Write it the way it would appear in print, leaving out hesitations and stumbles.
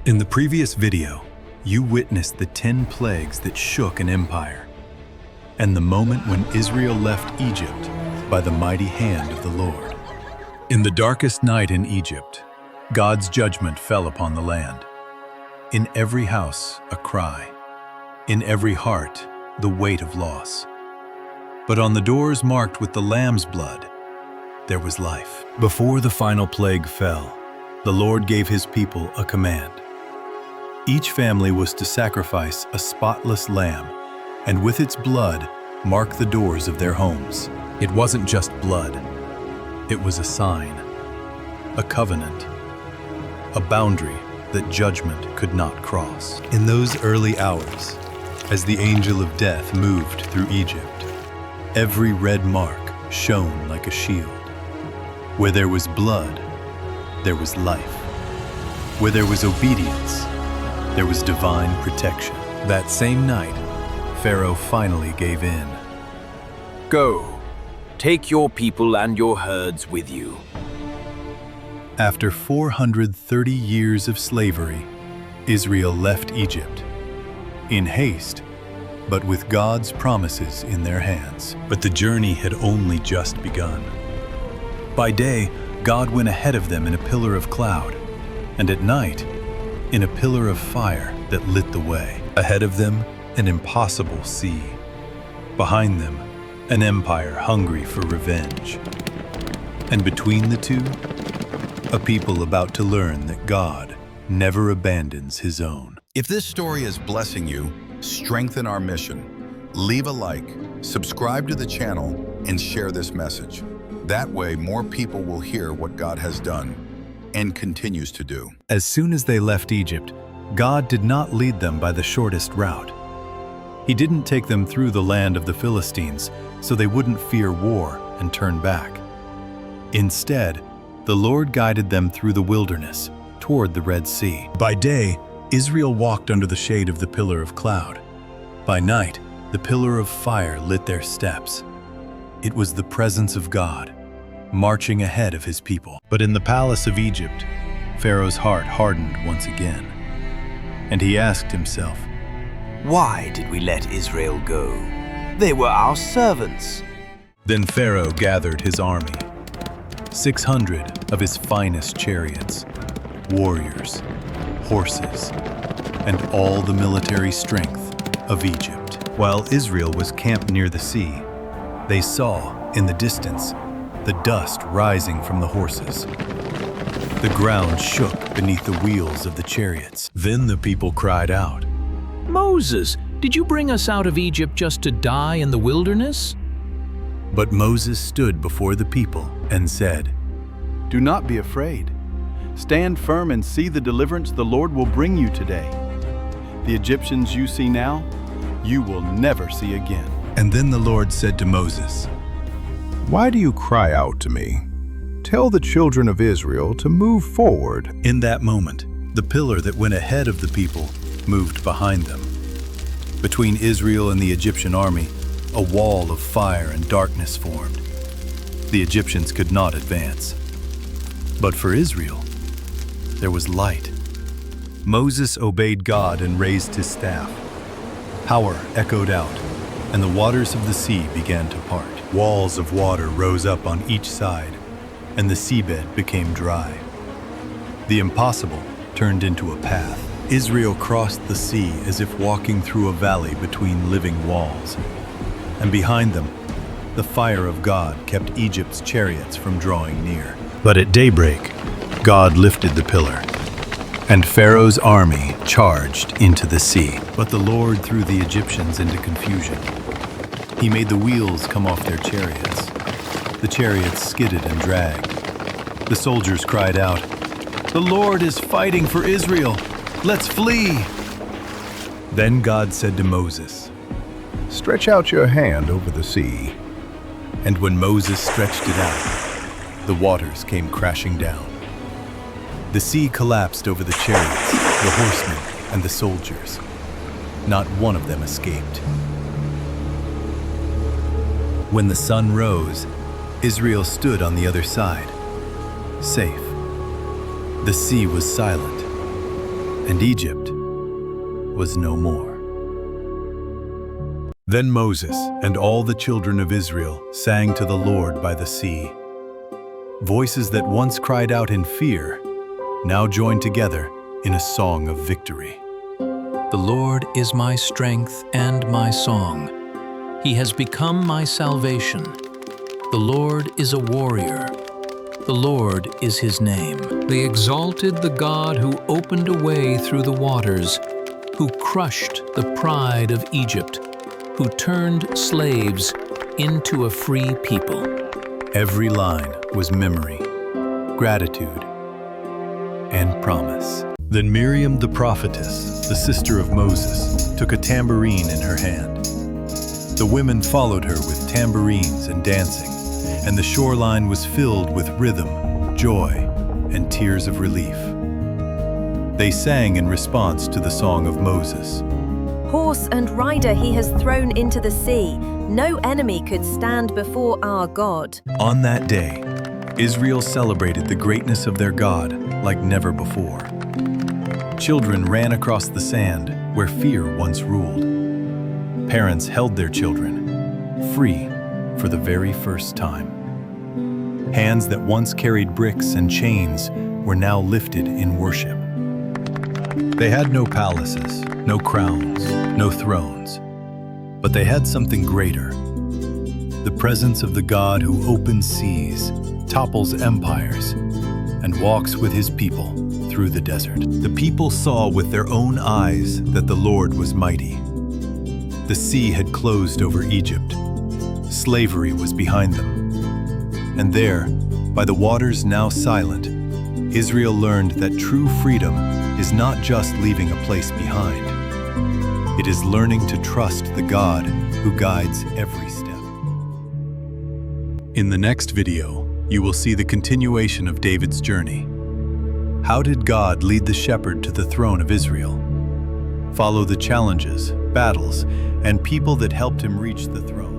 In the previous video, you witnessed the 10 plagues that shook an empire, and the moment when Israel left Egypt by the mighty hand of the Lord. In the darkest night in Egypt, God's judgment fell upon the land. In every house, a cry. In every heart, the weight of loss. But on the doors marked with the Lamb's blood, there was life. Before the final plague fell, the Lord gave his people a command. Each family was to sacrifice a spotless lamb, and with its blood, mark the doors of their homes. It wasn't just blood. It was a sign, a covenant, a boundary that judgment could not cross. In those early hours, as the angel of death moved through Egypt, every red mark shone like a shield. Where there was blood, there was life. Where there was obedience, there was divine protection. That same night, Pharaoh finally gave in. Go, take your people and your herds with you. After 430 years of slavery, Israel left Egypt. In haste, but with God's promises in their hands. But the journey had only just begun. By day, God went ahead of them in a pillar of cloud, and at night, in a pillar of fire that lit the way. Ahead of them, an impossible sea. Behind them, an empire hungry for revenge. And between the two, a people about to learn that God never abandons his own. If this story is blessing you, strengthen our mission. Leave a like, subscribe to the channel, and share this message. That way, more people will hear what God has done and continues to do. As soon as they left Egypt, God did not lead them by the shortest route. He didn't take them through the land of the Philistines so they wouldn't fear war and turn back. Instead, the Lord guided them through the wilderness toward the Red Sea. By day, Israel walked under the shade of the pillar of cloud. By night, the pillar of fire lit their steps. It was the presence of God, marching ahead of his people. But in the palace of Egypt, Pharaoh's heart hardened once again. And he asked himself, Why did we let Israel go? They were our servants. Then Pharaoh gathered his army, 600 of his finest chariots, warriors, horses, and all the military strength of Egypt. While Israel was camped near the sea, they saw, in the distance, the dust rising from the horses. The ground shook beneath the wheels of the chariots. Then the people cried out, Moses, did you bring us out of Egypt just to die in the wilderness? But Moses stood before the people and said, Do not be afraid. Stand firm and see the deliverance the Lord will bring you today. The Egyptians you see now, you will never see again. And then the Lord said to Moses, Why do you cry out to me? Tell the children of Israel to move forward. In that moment, the pillar that went ahead of the people moved behind them. Between Israel and the Egyptian army, a wall of fire and darkness formed. The Egyptians could not advance. But for Israel, there was light. Moses obeyed God and raised his staff. Power echoed out, and the waters of the sea began to part. Walls of water rose up on each side, and the seabed became dry. The impossible turned into a path. Israel crossed the sea as if walking through a valley between living walls. And behind them, the fire of God kept Egypt's chariots from drawing near. But at daybreak, God lifted the pillar, and Pharaoh's army charged into the sea. But the Lord threw the Egyptians into confusion. He made the wheels come off their chariots. The chariots skidded and dragged. The soldiers cried out, The Lord is fighting for Israel! Let's flee! Then God said to Moses, Stretch out your hand over the sea. And when Moses stretched it out, the waters came crashing down. The sea collapsed over the chariots, the horsemen, and the soldiers. Not one of them escaped. When the sun rose, Israel stood on the other side, safe. The sea was silent, and Egypt was no more. Then Moses and all the children of Israel sang to the Lord by the sea. Voices that once cried out in fear now joined together in a song of victory. The Lord is my strength and my song. He has become my salvation. The Lord is a warrior. The Lord is his name. They exalted the God who opened a way through the waters, who crushed the pride of Egypt, who turned slaves into a free people. Every line was memory, gratitude, and promise. Then Miriam the prophetess, the sister of Moses, took a tambourine in her hand. The women followed her with tambourines and dancing, and the shoreline was filled with rhythm, joy, and tears of relief. They sang in response to the song of Moses. Horse and rider he has thrown into the sea. No enemy could stand before our God. On that day, Israel celebrated the greatness of their God like never before. Children ran across the sand where fear once ruled. Parents held their children, free for the very first time. Hands that once carried bricks and chains were now lifted in worship. They had no palaces, no crowns, no thrones, but they had something greater. The presence of the God who opens seas, topples empires, and walks with his people through the desert. The people saw with their own eyes that the Lord was mighty. The sea had closed over Egypt. Slavery was behind them. And there, by the waters now silent, Israel learned that true freedom is not just leaving a place behind. It is learning to trust the God who guides every step. In the next video, you will see the continuation of David's journey. How did God lead the shepherd to the throne of Israel? Follow the challenges, battles, and people that helped him reach the throne.